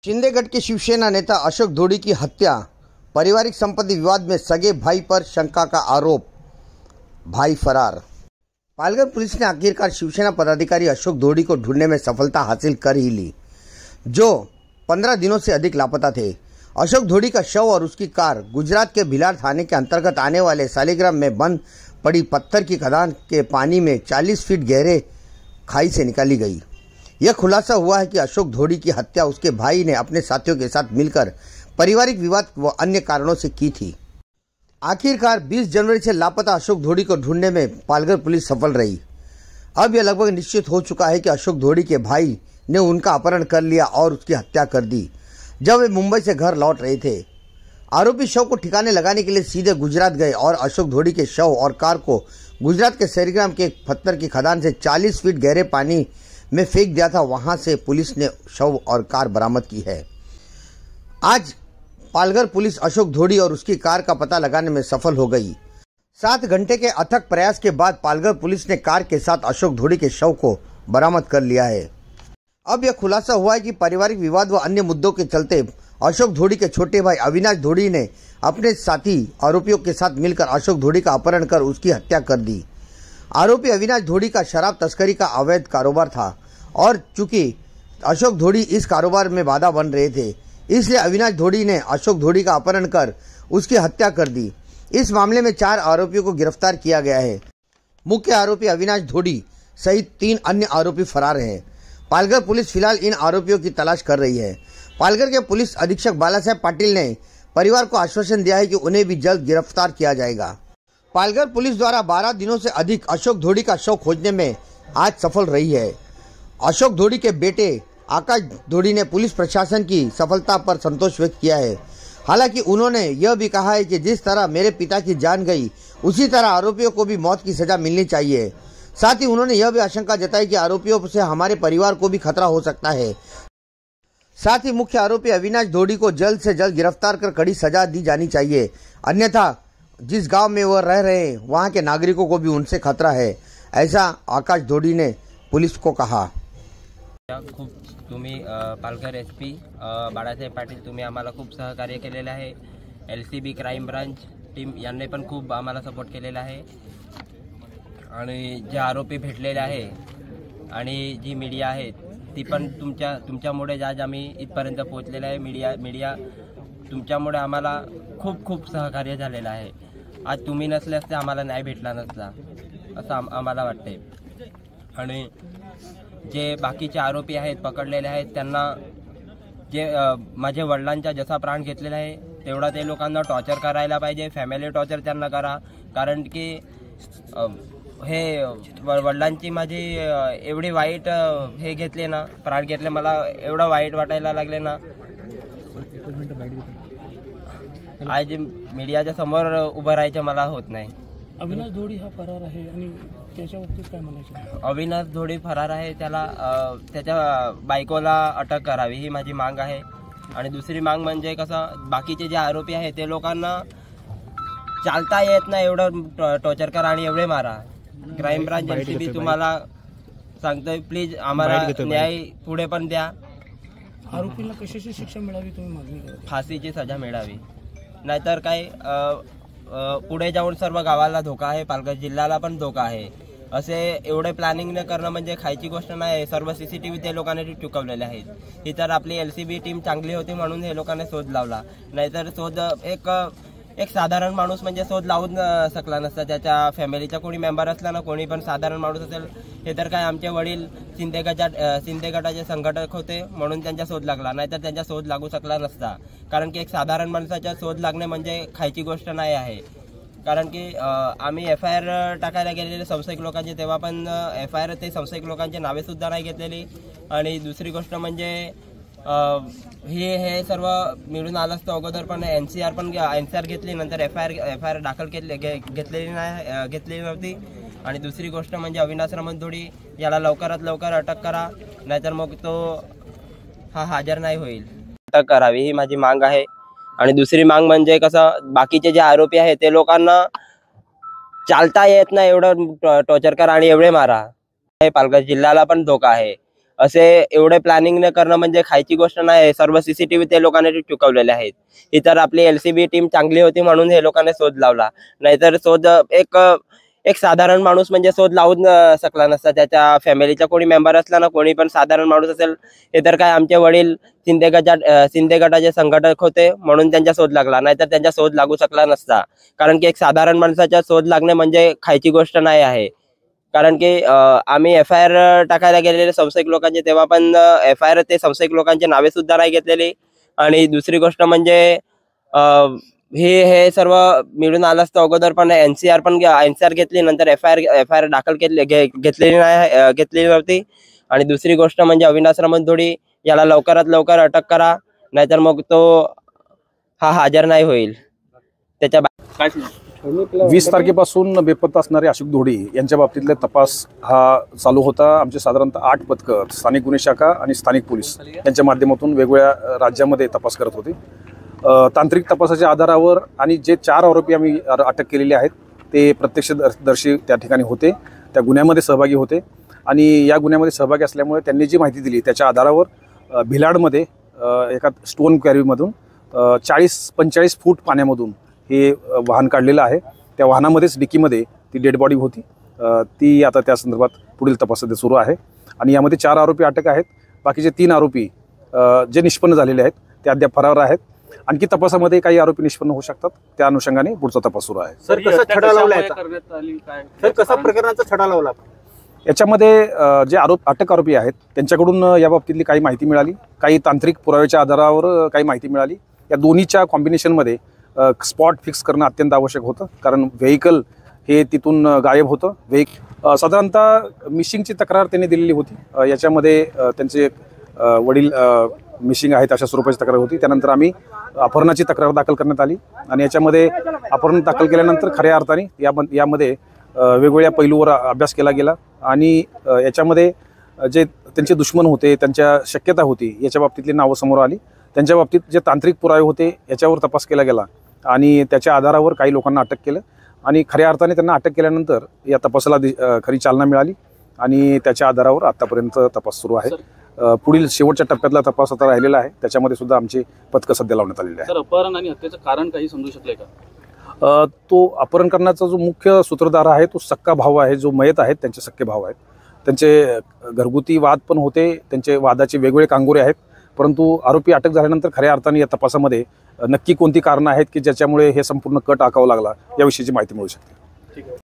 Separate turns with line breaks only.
शिंदे गढ़ के शिवसेना नेता अशोक ढोड़ी की हत्या, पारिवारिक संपत्ति विवाद में सगे भाई पर शंका का आरोप, भाई फरार। पालघर पुलिस ने आखिरकार शिवसेना पदाधिकारी अशोक ढोड़ी को ढूंढने में सफलता हासिल कर ही ली, जो 15 दिनों से अधिक लापता थे। अशोक ढोड़ी का शव और उसकी कार गुजरात के भिलाड़ थाने के अंतर्गत आने वाले सालिग्राम में बंद पड़ी पत्थर की खदान के पानी में 40 फीट गहरे खाई से निकाली गई। यह खुलासा हुआ है कि अशोक ढोड़ी की हत्या उसके भाई ने अपने साथियों के साथ मिलकर पारिवारिक विवाद व अन्य कारणों से की थी। आखिरकार 20 जनवरी से लापता अशोक ढोड़ी को ढूंढने में पालघर पुलिस सफल रही। अब यह लगभग निश्चित हो चुका है कि अशोक ढोड़ी के भाई ने उनका अपहरण कर लिया और उसकी हत्या कर दी जब वे मुंबई से घर लौट रहे थे। आरोपी शव को ठिकाने लगाने के लिए सीधे गुजरात गए और अशोक ढोड़ी के शव और कार को गुजरात के सालिग्राम के पत्थर की खदान से 40 फीट गहरे पानी में फेंक दिया था। वहां से पुलिस ने शव और कार बरामद की है। आज पालघर पुलिस अशोक ढोड़ी और उसकी कार का पता लगाने में सफल हो गई। 7 घंटे के अथक प्रयास के बाद पालघर पुलिस ने कार के साथ अशोक ढोड़ी के शव को बरामद कर लिया है। अब यह खुलासा हुआ है कि पारिवारिक विवाद व अन्य मुद्दों के चलते अशोक ढोड़ी के छोटे भाई अविनाश ढोड़ी ने अपने साथी आरोपियों के साथ मिलकर अशोक ढोड़ी का अपहरण कर उसकी हत्या कर दी। आरोपी अविनाश ढोड़ी का शराब तस्करी का अवैध कारोबार था और चूंकि अशोक ढोड़ी इस कारोबार में बाधा बन रहे थे, इसलिए अविनाश ढोड़ी ने अशोक ढोड़ी का अपहरण कर उसकी हत्या कर दी। इस मामले में 4 आरोपियों को गिरफ्तार किया गया है। मुख्य आरोपी अविनाश ढोड़ी सहित 3 अन्य आरोपी फरार हैं। पालघर पुलिस फिलहाल इन आरोपियों की तलाश कर रही है। पालघर के पुलिस अधीक्षक बालासाहेब पाटिल ने परिवार को आश्वासन दिया है कि उन्हें भी जल्द गिरफ्तार किया जाएगा। पालघर पुलिस द्वारा 12 दिनों से अधिक अशोक ढोड़ी का शव खोजने में आज सफल रही है। अशोक ढोड़ी के बेटे आकाश ढोड़ी ने पुलिस प्रशासन की सफलता पर संतोष व्यक्त किया है। हालांकि उन्होंने यह भी कहा है कि जिस तरह मेरे पिता की जान गई, उसी तरह आरोपियों को भी मौत की सजा मिलनी चाहिए। साथ ही उन्होंने यह भी आशंका जताई कि आरोपियों से हमारे परिवार को भी खतरा हो सकता है। साथ ही मुख्य आरोपी अविनाश ढोड़ी को जल्द से जल्द गिरफ्तार कर कड़ी सजा दी जानी चाहिए, अन्यथा जिस गांव में वह रह रहे हैं वहां के नागरिकों को भी उनसे खतरा है, ऐसा आकाश ढोड़ी ने पुलिस को कहा।
खूप तुम्ही पालघर SP बाळासाहेब पाटील तुम्ही आम्हाला खूप सहकार्य केलेलं आहे। LCB क्राईम ब्रांच टीम यांनी पण खूप आम्हाला सपोर्ट केलेला आहे आणि जे आरोपी भेटलेले आहे आणि जी मीडिया आहे ती पण तुमच्यामुळे आज आम्ही इथपर्यंत पोहोचलेला आहे। मीडिया तुमच्यामुळे आम्हाला खूप सहकार्य झालेलं आहे। आज तुम्ही नसल्यास ते आम्हाला न्याय भेटला नसता असं आम्हाला वाटते। आणि जे बाकीचे आरोपी आहेत पकडलेले आहेत त्यांना जे माझे वडिलांचा जसा प्राण घेतलेला आहे तेवढा ते लोकांना टॉर्चर करायला पाहिजे। फॅमिली टॉर्चर त्यांना करा, कारण की हे वडिलांची माझी एवढी वाईट हे घेतले ना, प्राण घेतले, मला एवढं वाईट वाटायला लागले ना। आज मीडियाच्या समोर उभं राहायचं मला होत नाही।
अविनाश ढोड़ी हा फरार आहे आणि त्याच्या बाबतीत काय म्हणायचं?
अविनाश ढोड़ी फरार आहे, त्याला त्याच्या बायकोला अटक करावी ही माझी मांग आहे। आणि दुसरी मांग म्हणजे कसं, बाकीचे जे आरोपी आहेत ते लोकांना चालता येत नाही एवढं टॉर्चर करा आणि एवढे मारा। क्राईम ब्रांच LCB तुम्हाला सांगतोय, प्लीज आम्हाला न्याय पुढे पण द्या।
आरोपींना कशाची शिक्षा मिळावी तुम्ही मागणी करता?
फाशीची सजा मिळावी, नाहीतर काय पुढे जाऊन सर्व गावाला धोका आहे, पालघर जिल्ह्याला पण धोका आहे। असे एवढे प्लॅनिंग न करणं म्हणजे खायची गोष्ट नाही। सर्व CCTV ते लोकांनी चुकवलेले आहेत। ही तर आपली LCB टीम चांगली होती म्हणून हे लोकांनी शोध लावला, नाहीतर शोध एक साधारण माणूस म्हणजे शोध लावून शकला नसता। त्याच्या फॅमिलीचा कोणी मेंबर असला ना, कोणी पण साधारण माणूस असेल, हे तर काय आमचे वडील शिंदे गटाचे संघटक होते म्हणून त्यांचा शोध लागला, नाहीतर त्यांचा शोध लागू शकला नसता। कारण की एक साधारण माणसाचा शोध लागणे म्हणजे खायची गोष्ट नाही आहे। कारण की आम्ही FIR टाकायला गेलेले संशयिक लोकांचे, तेव्हा पण FIR ते संशयिक लोकांची नावे सुद्धा नाही घेतलेली। आणि दुसरी गोष्ट म्हणजे हे सर्व मिळून आलं असतं अगोदर, पण NCR घेतली, नंतर FIR दाखल घेतलेली नव्हती। आणि दुसरी गोष्ट म्हणजे अविनाश रमण ढोड़ी याला लवकरात लवकर अटक करा, नाहीतर मग तो हजर नाही होईल। अटक करावी ही माझी मांग आहे। आणि दुसरी मांग म्हणजे कसं, बाकीचे जे आरोपी आहेत ते लोकांना चालता येत नाही एवढं टॉर्चर करा आणि एवढे मारा। पालघर जिल्ह्याला पण धोका आहे असे एवढे प्लॅनिंग न करणं म्हणजे खायची गोष्ट नाही. सर्व CCTV ते लोकांनी चुकवलेले आहेत. ही तर आपली LCB टीम चांगली होती म्हणून हे लोकांनी शोध लावला, नाहीतर शोध एक साधारण माणूस म्हणजे शोध लावून शकला नसता. त्याच्या फॅमिलीचा कोणी मेंबर असला ना, कोणी पण साधारण माणूस असेल, हे तर काय आमचे वडील शिंदे गटाचे संघटक होते म्हणून त्यांचा शोध लागला, नाहीतर त्यांचा शोध लागू शकला नसता. कारण की एक साधारण माणसाचा शोध लागणे म्हणजे खायची गोष्ट नाही आहे. कारण की आम्ही FIR टाकायला गेलेले संशयिक लोकांचे, तेव्हा पण FIR ते संशयिक लोकांचे नावे सुद्धा नाही घेतलेली. आणि दुसरी गोष्ट म्हणजे हे सर्व मिळून आलं असतं अगोदर, पण NCR घेतली, नंतर FIR दाखल घेतलेली नव्हती. आणि दुसरी गोष्ट म्हणजे अविनाश रामधोडी याला लवकरात लवकर अटक करा, नाहीतर मग तो हजर नाही होईल. त्याच्या
20 तारखेपासून बेपत्ता असणारे अशोक धोडी यांच्या बाबतीतला तपास हा चालू होता. आमचे साधारणतः 8 पथकं स्थानिक गुन्हे शाखा आणि स्थानिक पोलीस यांच्या माध्यमातून वेगवेगळ्या राज्यामध्ये तपास करत होते. तांत्रिक तपासाच्या आधारावर आणि जे 4 आरोपी आम्ही अटक केलेले आहेत ते प्रत्यक्षदर्शी त्या ठिकाणी होते, त्या गुन्ह्यामध्ये सहभागी होते. आणि या गुन्ह्यामध्ये सहभागी असल्यामुळे त्यांनी जी माहिती दिली त्याच्या आधारावर भिलाडमध्ये एका स्टोन क्वॅरीमधून 40-45 फूट पाण्यामधून हे वाहन काढलेलं आहे. त्या वाहनामध्येच डिकीमध्ये ती डेड बॉडी होती. ती आता त्या संदर्भात पुढील तपास सध्या सुरू आहे. आणि यामध्ये 4 आरोपी अटक आहेत. बाकीचे 3 आरोपी जे निष्पन्न झालेले आहेत ते अद्याप फरार आहेत. आणखी तपासामध्ये काही आरोपी निष्पन्न होऊ शकतात, त्या अनुषंगाने पुढचा तपास सुरू आहे.
सर, कसा छडा लावला सर, कसा प्रकरणाचा छडा लावला?
याच्यामध्ये जे अटक आरोपी आहेत त्यांच्याकडून या बाबतीतली काही माहिती मिळाली, काही तांत्रिक पुराव्याच्या आधारावर काही माहिती मिळाली. या दोन्हीच्या कॉम्बिनेशनमध्ये स्पॉट फिक्स करणं अत्यंत आवश्यक होतं, कारण व्हेकल हे तिथून गायब होतं. साधारणतः मिशिंगची तक्रार त्यांनी दिलेली होती. याच्यामध्ये त्यांचे वडील मिशिंग आहेत अशा स्वरूपाची तक्रार होती. त्यानंतर आम्ही अपहरणाची तक्रार दाखल करण्यात आली आणि याच्यामध्ये अपहरण दाखल केल्यानंतर खऱ्या अर्थाने यामध्ये वेगवेगळ्या पैलूवर अभ्यास केला गेला. आणि याच्यामध्ये जे त्यांचे दुश्मन होते, त्यांच्या शक्यता होती, याच्या बाबतीतली नावं समोर आली. त्यांच्या बाबतीत जे तांत्रिक पुरावे होते याच्यावर तपास केला गेला आणि त्याच्या आधारावर काही लोकांना अटक केलं. आणि खऱ्या अर्थाने त्यांना अटक केल्यानंतर या तपासाला खरी चालना मिळाली आणि त्याच्या आधारावर आतापर्यंत तपास सुरू आहे. पुढील शेवटच्या टप्प्यातला तपास आता राहिलेला आहे, त्याच्यामध्ये सुद्धा आमची पथकं सध्या लावण्यात आलेली आहे.
सर, अपहरण आणि हत्येचं कारण काही समजू शकले का?
तो अपहरण करण्याचा जो मुख्य सूत्रधार आहे तो सक्का भाऊ आहे. जो मयत आहेत त्यांचे सक्के भाऊ आहेत. त्यांचे घरगुती वाद पण होते, त्यांचे वादाचे वेगवेगळे कांगोरे आहेत. परंतु आरोपी अटक झाल्यानंतर खऱ्या अर्थाने या तपासामध्ये नक्की कोणती कारणं आहेत की ज्याच्यामुळे हे संपूर्ण कट आखावा लागला याविषयीची माहिती मिळू शकते.